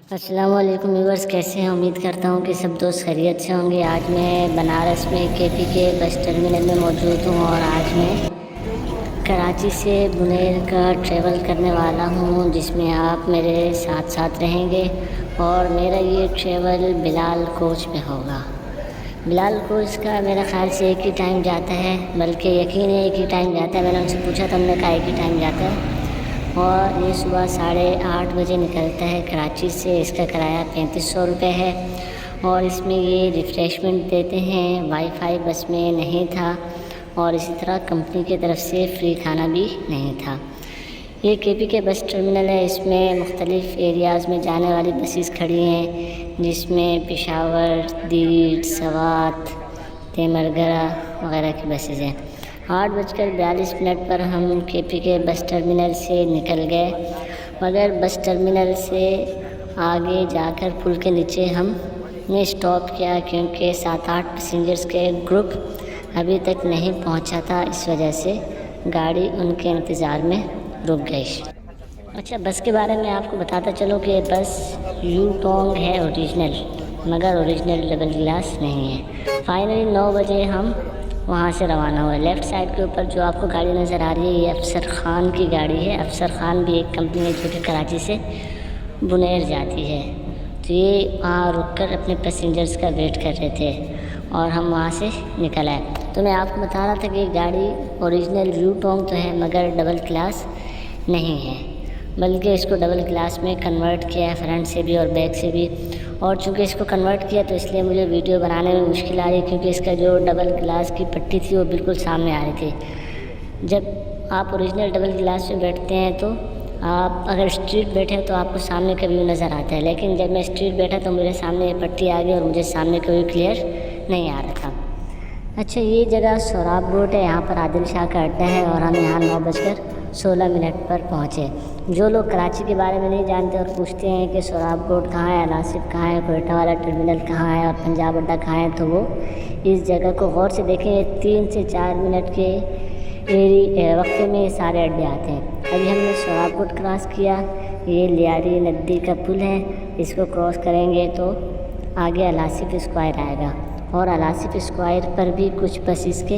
अस्सलाम वालेकुम व्यूअर्स, कैसे हैं? उम्मीद करता हूँ कि सब दोस्त खैरियत से होंगे। आज मैं बनारस में केपी के बस टर्मिनल में मौजूद हूँ और आज मैं कराची से बुनेर का ट्रैवल करने वाला हूँ, जिसमें आप मेरे साथ साथ रहेंगे। और मेरा ये ट्रैवल बिलाल कोच में होगा। बिलाल कोच का मेरा ख़्याल से एक ही टाइम जाता है, बल्कि यकीन है एक ही टाइम जाता है। मैंने उनसे पूछा था, उन्होंने कहा एक ही टाइम जाता है। और ये सुबह 8:30 बजे निकलता है कराची से। इसका किराया 3500 रुपये है और इसमें ये रिफ़्रेशमेंट देते हैं। वाईफाई बस में नहीं था और इसी तरह कंपनी की तरफ से फ्री खाना भी नहीं था। ये केपी के बस टर्मिनल है। इसमें मुख्तलिफ़ एरियाज़ में जाने वाली बसेस खड़ी हैं, जिसमें पेशावर, दीड, सवात, तेमरगरा वगैरह की बसेस हैं। 8:42 पर हम केपी के बस टर्मिनल से निकल गए, मगर बस टर्मिनल से आगे जाकर पुल के नीचे हमने स्टॉप किया, क्योंकि 7-8 पैसेंजर्स के ग्रुप अभी तक नहीं पहुंचा था। इस वजह से गाड़ी उनके इंतज़ार में रुक गई। अच्छा, बस के बारे में आपको बताता चलूँ कि बस यूटोंग है ओरिजिनल, मगर ओरिजिनल डबल ग्लास नहीं है। फाइनली 9 बजे हम वहाँ से रवाना हुए। लेफ़्ट साइड के ऊपर जो आपको गाड़ी नज़र आ रही है, ये अफसर ख़ान की गाड़ी है। अफसर ख़ान भी एक कंपनी है जो कि कराची से बुनेर जाती है। तो ये वहाँ रुककर अपने पैसेंजर्स का वेट कर रहे थे और हम वहाँ से निकल आए। तो मैं आपको बता रहा था कि गाड़ी ओरिजिनल यूटोंग तो है, मगर डबल क्लास नहीं है, बल्कि इसको डबल क्लास में कन्वर्ट किया है, फ्रंट से भी और बैक से भी। और चूँकि इसको कन्वर्ट किया तो इसलिए मुझे वीडियो बनाने में मुश्किल आ रही है, क्योंकि इसका जो डबल ग्लास की पट्टी थी वो बिल्कुल सामने आ रही थी। जब आप ओरिजिनल डबल ग्लास में बैठते हैं तो आप अगर स्ट्रीट बैठे तो आपको सामने का व्यू नज़र आता है, लेकिन जब मैं स्ट्रीट बैठा तो मेरे सामने पट्टी आ गई और मुझे सामने का व्यू क्लियर नहीं आ रहा था। अच्छा, ये जगह सोराब रोड है। यहाँ पर आदिल शाह का अड्डा है और हम यहाँ 9:16 पर पहुँचे। जो लोग कराची के बारे में नहीं जानते और पूछते हैं कि सोराब रोड कहाँ है, अलासिफ कहाँ है, कोयटा वाला टर्मिनल कहाँ है और पंजाब अड्डा कहाँ है, तो वो इस जगह को गौर से देखें। 3 से 4 मिनट के वक्फे में ये सारे अड्डे आते हैं। अभी हमने सोराब रोड क्रॉस किया। ये लियारी नदी का पुल है, इसको क्रॉस करेंगे तो आगे अलासिफ स्क्वायर आएगा। और अलासिफ स्क्वायर पर भी कुछ बसेस के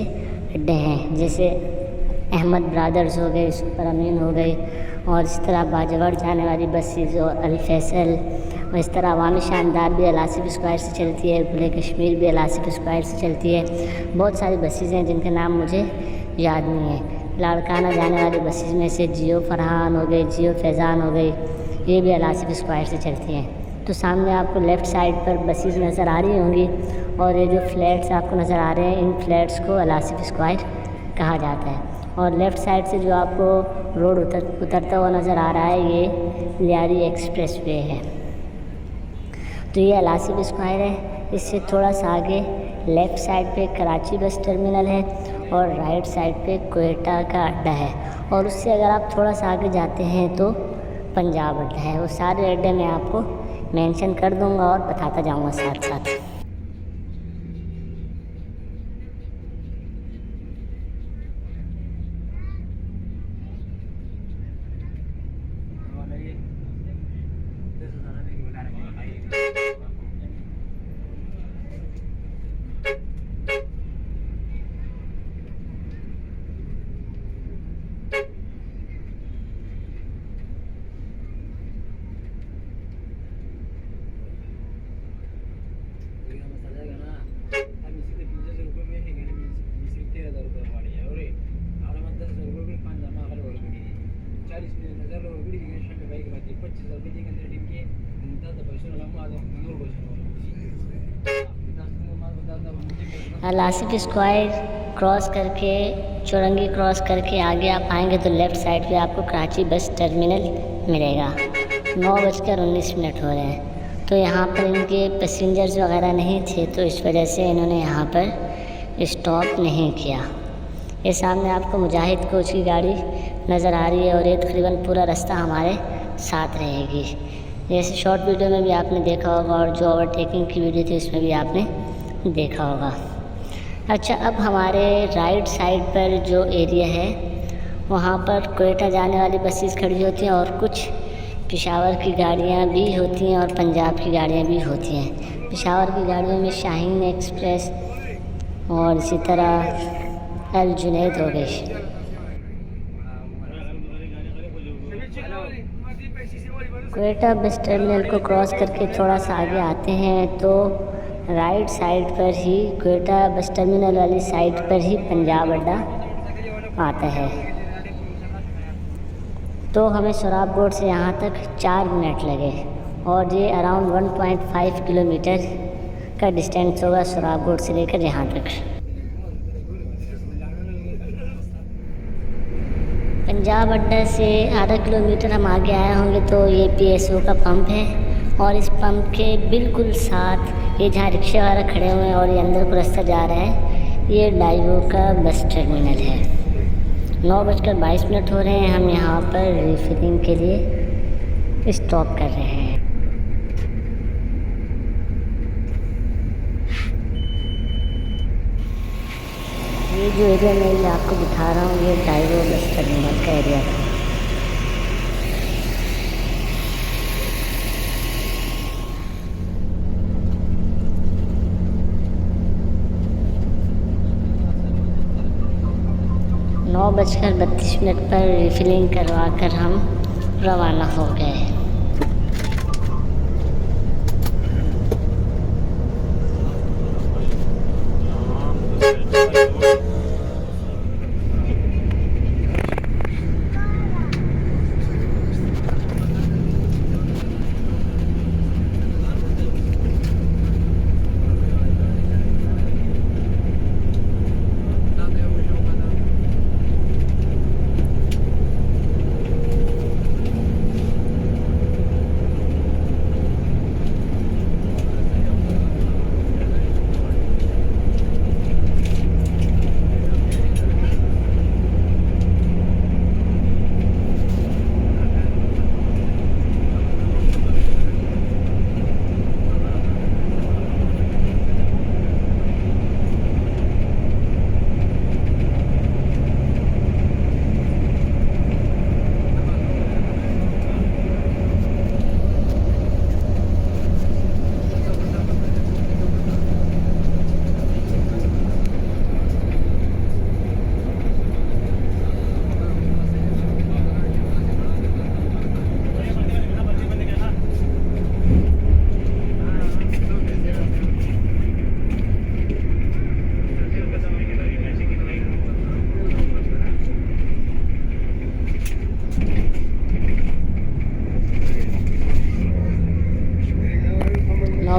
अड्डे हैं, जैसे अहमद ब्रदर्स हो गए, सुपर अमीन हो गई, और इस तरह बाजवाड़ जाने वाली बसेस और अल फैसल, और इस तरह अवामी शानदार भी अलासिफ स्क्वायर से चलती है, गुले कश्मीर भी अलासिफ स्क्वायर से चलती है। बहुत सारी बसेस हैं जिनके नाम मुझे याद नहीं है। लाड़काना जाने वाली बसेस में से जियो फरहान हो गई, जियो फैज़ान हो गई, ये भी अलासिफ स्क्वायर से चलती हैं। तो सामने आपको लेफ़्ट साइड पर बसेस नज़र आ रही होंगी और ये जो फ्लैट्स आपको नज़र आ रहे हैं, इन फ्लैट्स को अलासिफ स्क्वायर कहा जाता है। और लेफ़्ट साइड से जो आपको रोड उतरता हुआ नज़र आ रहा है, ये लियारी एक्सप्रेस वे है। तो ये अलासिफ स्क्वायर है। इससे थोड़ा सा आगे लेफ़्ट साइड पे कराची बस टर्मिनल है और राइट साइड पे कोयटा का अड्डा है। और उससे अगर आप थोड़ा सा आगे जाते हैं तो पंजाब अड्डा है। वो सारे अड्डे मैं आपको मेंशन कर दूंगा और बताता जाऊंगा साथ साथ। अलासिफ स्क्वायर क्रॉस करके, चौरंगी क्रॉस करके आगे आप आएंगे तो लेफ़्ट साइड पे आपको कराची बस टर्मिनल मिलेगा। 9:19 हो रहे हैं। तो यहाँ पर इनके पैसेंजर्स वगैरह नहीं थे, तो इस वजह से इन्होंने यहाँ पर स्टॉप नहीं किया। ये सामने आपको मुजाहिद कोच की गाड़ी नज़र आ रही है और ये तकरीबन पूरा रास्ता हमारे साथ रहेगी। जैसे शॉर्ट वीडियो में भी आपने देखा होगा और जो ओवरटेकिंग की वीडियो थी उसमें भी आपने देखा होगा। अच्छा, अब हमारे राइट साइड पर जो एरिया है वहाँ पर कोयटा जाने वाली बसेस खड़ी होती हैं और कुछ पेशावर की गाड़ियाँ भी होती हैं और पंजाब की गाड़ियाँ भी होती हैं। पेशावर की गाड़ियों में शाहीन एक्सप्रेस और इसी तरह अल जुनैद हो गई। क्वेटा बस टर्मिनल को क्रॉस करके थोड़ा सा आगे आते हैं तो राइट साइड पर ही क्वेटा बस टर्मिनल वाली साइड पर ही पंजाब अड्डा आता है। तो हमें सोराबकोट से यहाँ तक 4 मिनट लगे और ये अराउंड 1.5 किलोमीटर का डिस्टेंस होगा सोराबकोट से लेकर यहाँ तक। पंजाब अड्डा से आधा किलोमीटर हम आगे आए होंगे तो ये PSO का पंप है और इस पंप के बिल्कुल साथ ये जहाँ रिक्शा वाला खड़े हुए हैं और ये अंदर को रास्ता जा रहा है, ये डाइवो का बस टर्मिनल है। 9:22 हो रहे हैं। हम यहाँ पर रिफिलिंग के लिए स्टॉप कर रहे हैं। ये जो एरिया मैं आपको दिखा रहा हूँ ये डाइवो बस टर्मिनल का एरिया था। नौ 9:32 पर रिफिलिंग करवा कर हम रवाना हो गए।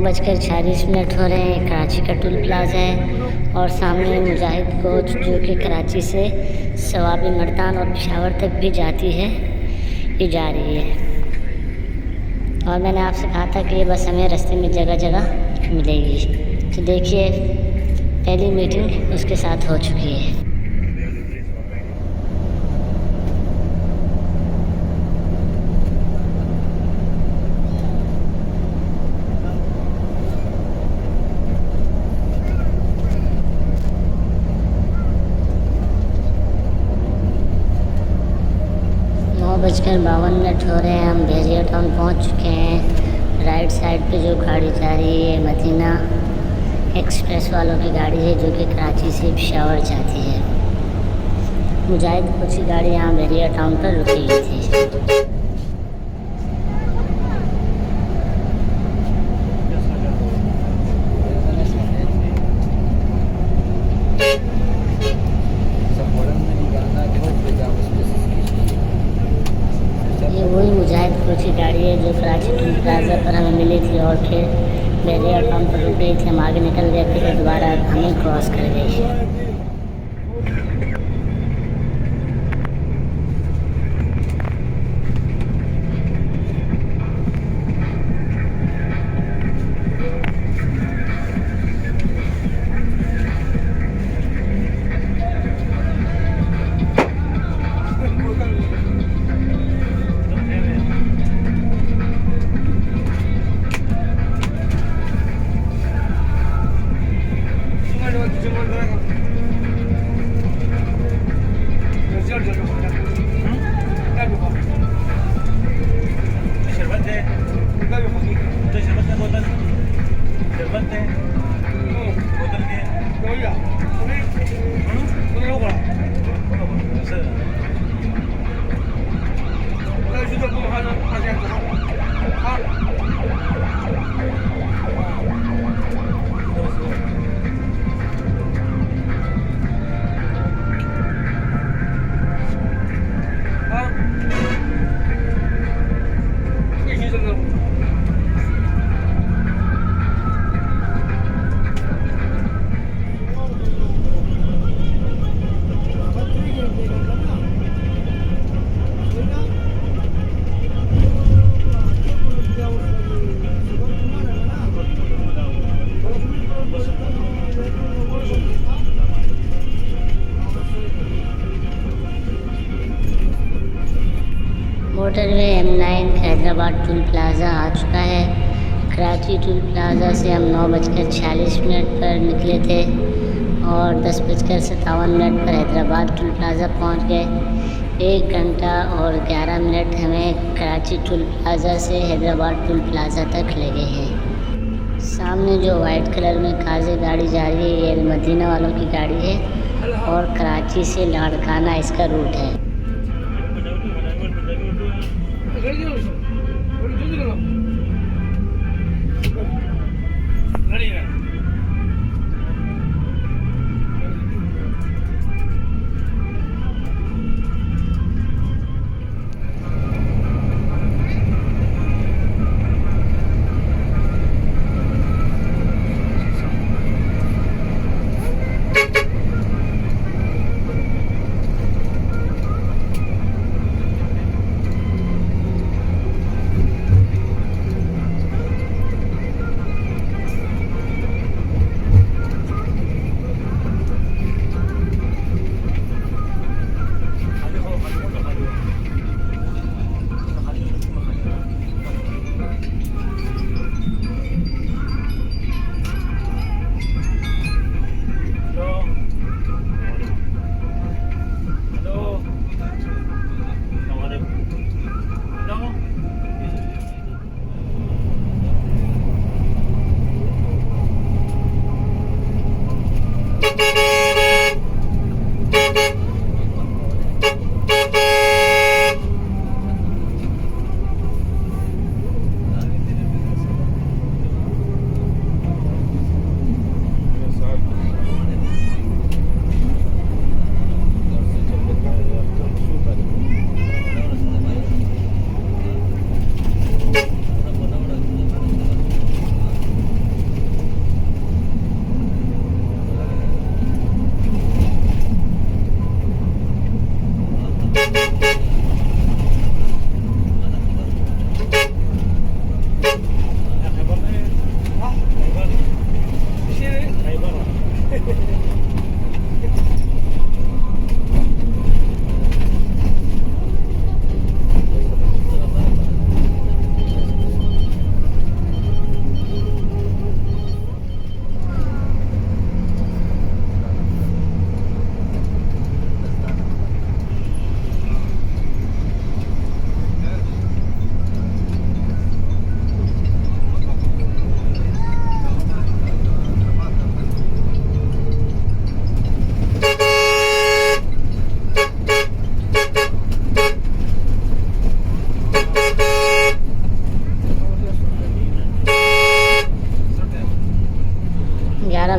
बजकर 46 हो रहे हैं। कराची का टोल प्लाजा है और सामने मुजाहिद कोच जो कि कराची से सवाबी मर्दान और पेशावर तक भी जाती है, ये जा रही है। और मैंने आपसे कहा था कि ये बस हमें रास्ते में जगह जगह मिलेगी। तो देखिए पहली मीटिंग उसके साथ हो चुकी है। बजकर 52 हो रहे हैं। हम भेजिया टाउन पहुँच चुके हैं। राइट साइड पे जो गाड़ी जा रही है मदीना एक्सप्रेस वालों की गाड़ी है जो कि कराची से पेशावर जाती है। मुजाहिद कोच की गाड़ी यहाँ भेजिया टाउन पर रुकी हुई थी। वही मुजाहिद कोच की गाड़ी है जो कराची टोल प्लाजा पर हमें मिली थी और फिर बैरियर टाउन पर रुक गई थी। हम आगे निकल गए फिर दोबारा हमें क्रॉस कर गई। Motorway M9 Hyderabad toll plaza आ चुका है। कराची टोल प्लाज़ा से हम 9:46 पर निकले थे और 10:57 पर हैदराबाद टोल प्लाज़ा पहुंच गए। 1 घंटा और 11 मिनट हमें कराची टोल प्लाज़ा से हैदराबाद टोल प्लाज़ा तक लगे हैं। सामने जो वाइट कलर में काज़ी गाड़ी जा रही है ये मदीना वालों की गाड़ी है और कराची से लाड़काना इसका रूट है।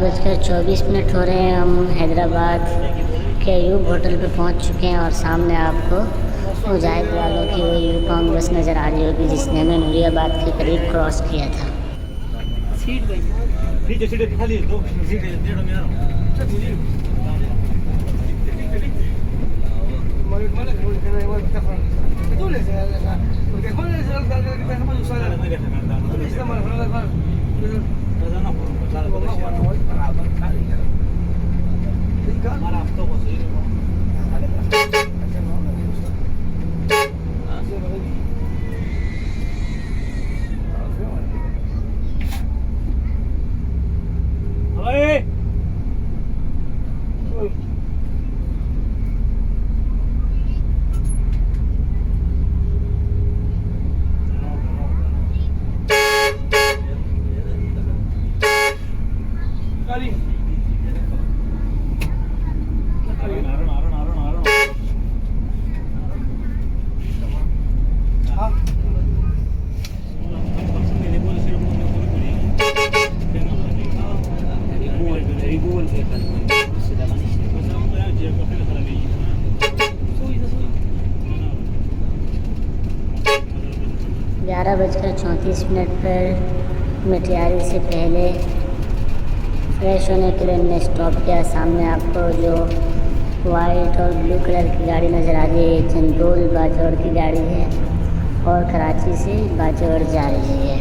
बजकर 24 मिनट हो रहे हैं। हम हैदराबाद के अयूब होटल पे पहुंच चुके हैं और सामने आपको मुजाहिद वालों की वो यूनिफॉर्म बस नज़र आ रही होगी जिसने हमें नूरियाबाद के करीब क्रॉस किया था। ग्यारह बजकर 34 मिनट पर मैं तैयारी से पहले फ्रेश होने के लिए मैंने स्टॉप किया। सामने आपको जो वाइट और ब्लू कलर की गाड़ी नज़र आ रही है, चंदोल बाजौड़ की गाड़ी है और कराची से बाजौड़ जा रही है।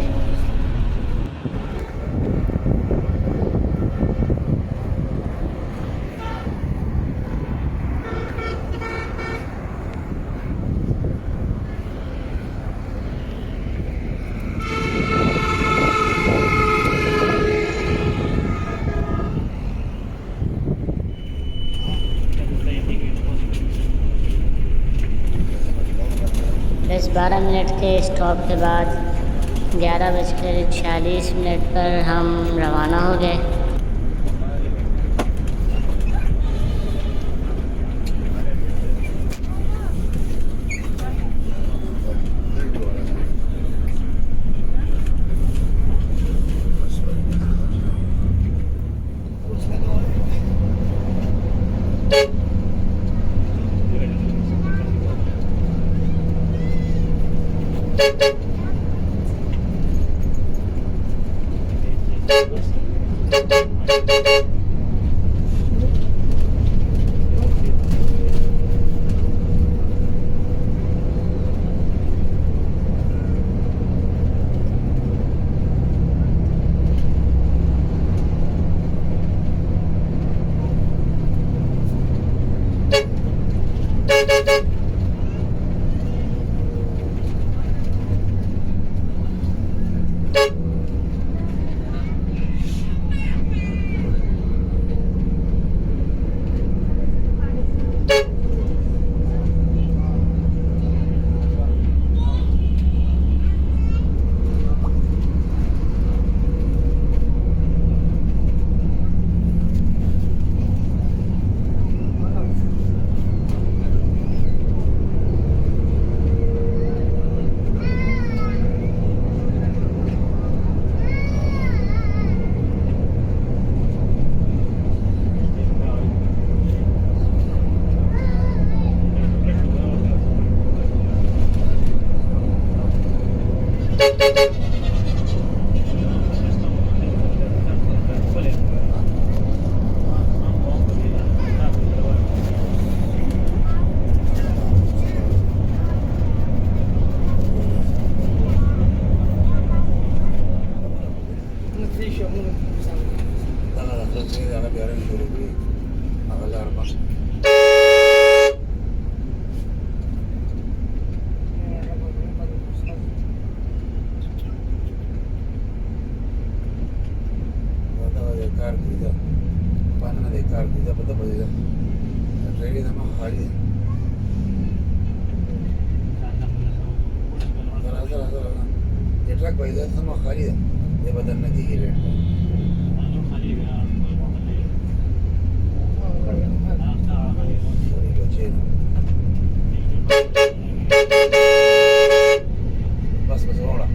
10-12 मिनट के स्टॉप के बाद 11:46 पर हम रवाना हो गए। ट्रक भाई sama खाली है ये बदलने की रेट बस बस रोड़ा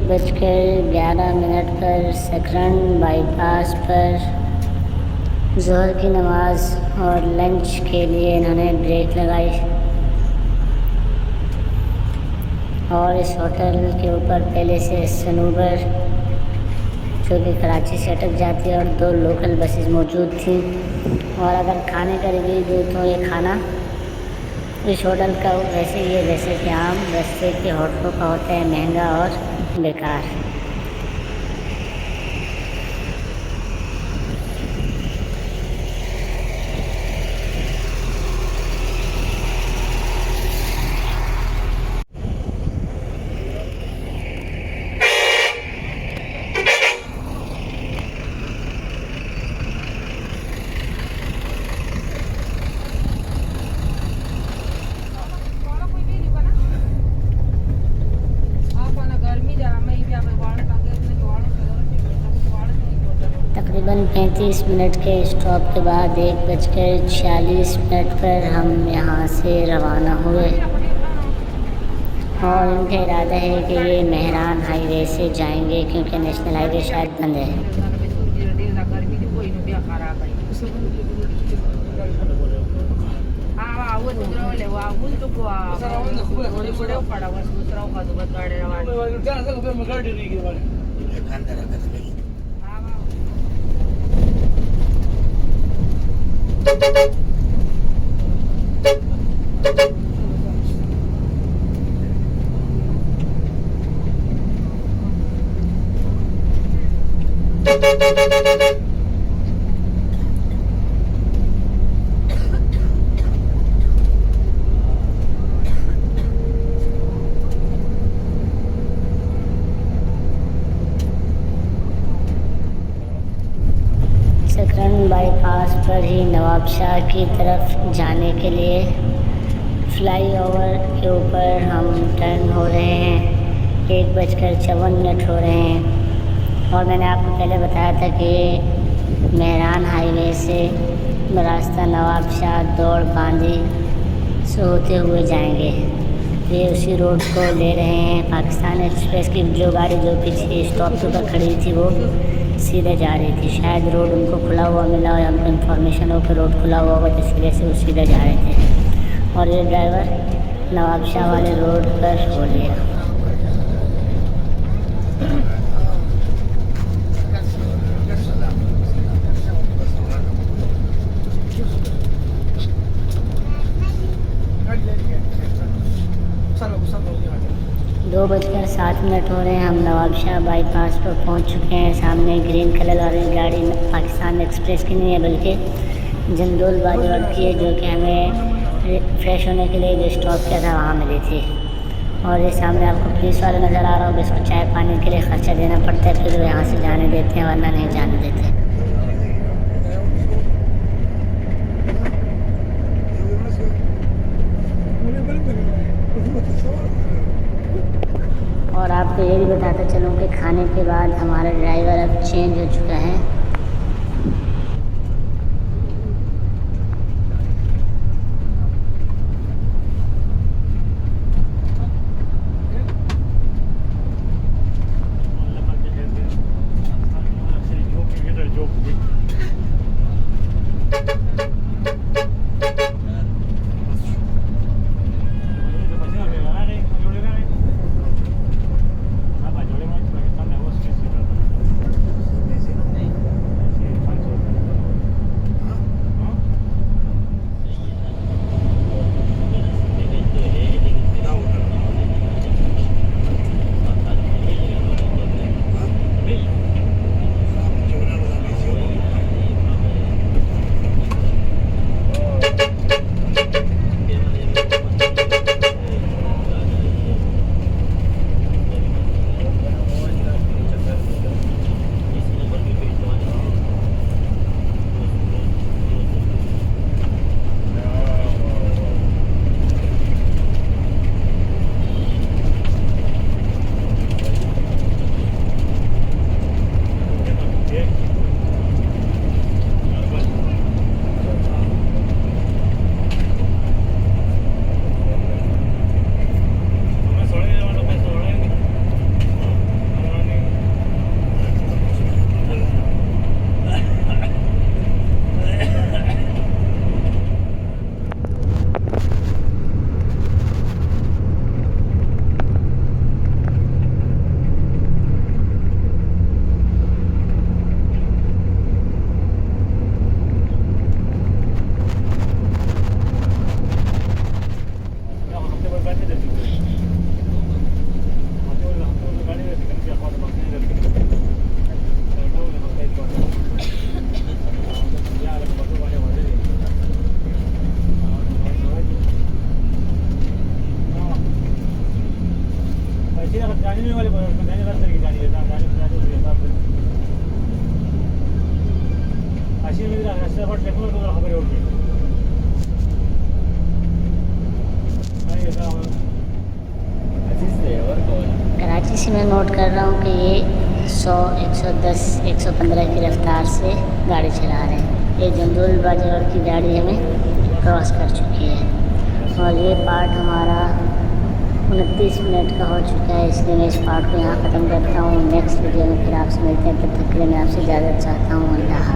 1:11 पर सकरन बाईपास पर ज़ोहर की नमाज़ और लंच के लिए इन्होंने ब्रेक लगाई और इस होटल के ऊपर पहले से सनूबर जो कि कराची से अटक जाती है और 2 लोकल बसेस मौजूद थी। और अगर खाने का रिव्यू दूँ तो ये खाना इस होटल का वैसे ही है जैसे कि आम रस्ते के होटलों का होता है, महंगा और बेकार। तकरीबन 35 मिनट के स्टॉप के बाद 1:46 पर हम यहाँ से रवाना हुए और इनका इरादा है कि ये मेहरान हाईवे से जाएंगे क्योंकि नेशनल हाईवे शायद बंद है। सकरन बाईपास पर ही नवाबशाह की तरफ जाने के लिए फ्लाईओवर के ऊपर हम टर्न हो रहे हैं। 1:54 हो रहे हैं और मैंने आपको पहले बताया था कि मेहरान हाईवे से रास्ता नवाबशाह दौड़ बांदी से होते हुए जाएंगे। ये उसी रोड को ले रहे हैं। पाकिस्तान एक्सप्रेस की जो गाड़ी जो पीछे स्टॉप के ऊपर खड़ी थी वो सीधे जा रही थी। शायद रोड उनको खुला हुआ मिला और हमको इन्फॉर्मेशन हो कि रोड खुला हुआ होगा, तो इसलिए से वो सीधे जा रहे थे और ये ड्राइवर नवाबशाह वाले रोड पर हो लिया। दो 2:07 हो रहे हैं। हम नवाबशाह बाईपास पर पहुंच चुके हैं। सामने ग्रीन कलर वाली गाड़ी पाकिस्तान एक्सप्रेस की नहीं है बल्कि जंदोल बाजवाड़ की है, जो कि हमें फ्रेश होने के लिए जो स्टॉप किया था वहाँ मिली थी। और ये सामने आपको पुलिस वाला नज़र आ रहा होगा, इसको चाय पानी के लिए खर्चा देना पड़ता है, फिर वो यहाँ से जाने देते हैं वरना नहीं जाने देते। और आपको ये भी बताता चलूँ कि खाने के बाद हमारा ड्राइवर अब चेंज हो चुका है। सीधा जाने में वाले जाने वाले तरीके जाने जाने उस हिसाब से अशी में रास्ता पर टेक्नोलॉजी को खबर होगी नहीं ऐसा कराची से मैं नोट कर रहा हूँ कि ये 100, 110, 115 की रफ्तार से गाड़ी चला रहे हैं। ये जंदूल बाजार की गाड़ी हमें क्रॉस कर चुकी है और ये पार्ट हमारा 29 मिनट का हो चुका है, इसलिए मैं इस पार्ट को यहाँ ख़त्म करता हूँ। नेक्स्ट वीडियो में फिर आपसे मिलते हैं, तब तक के लिए मैं आपसे इजाज़त चाहता हूँ। अल्लाह।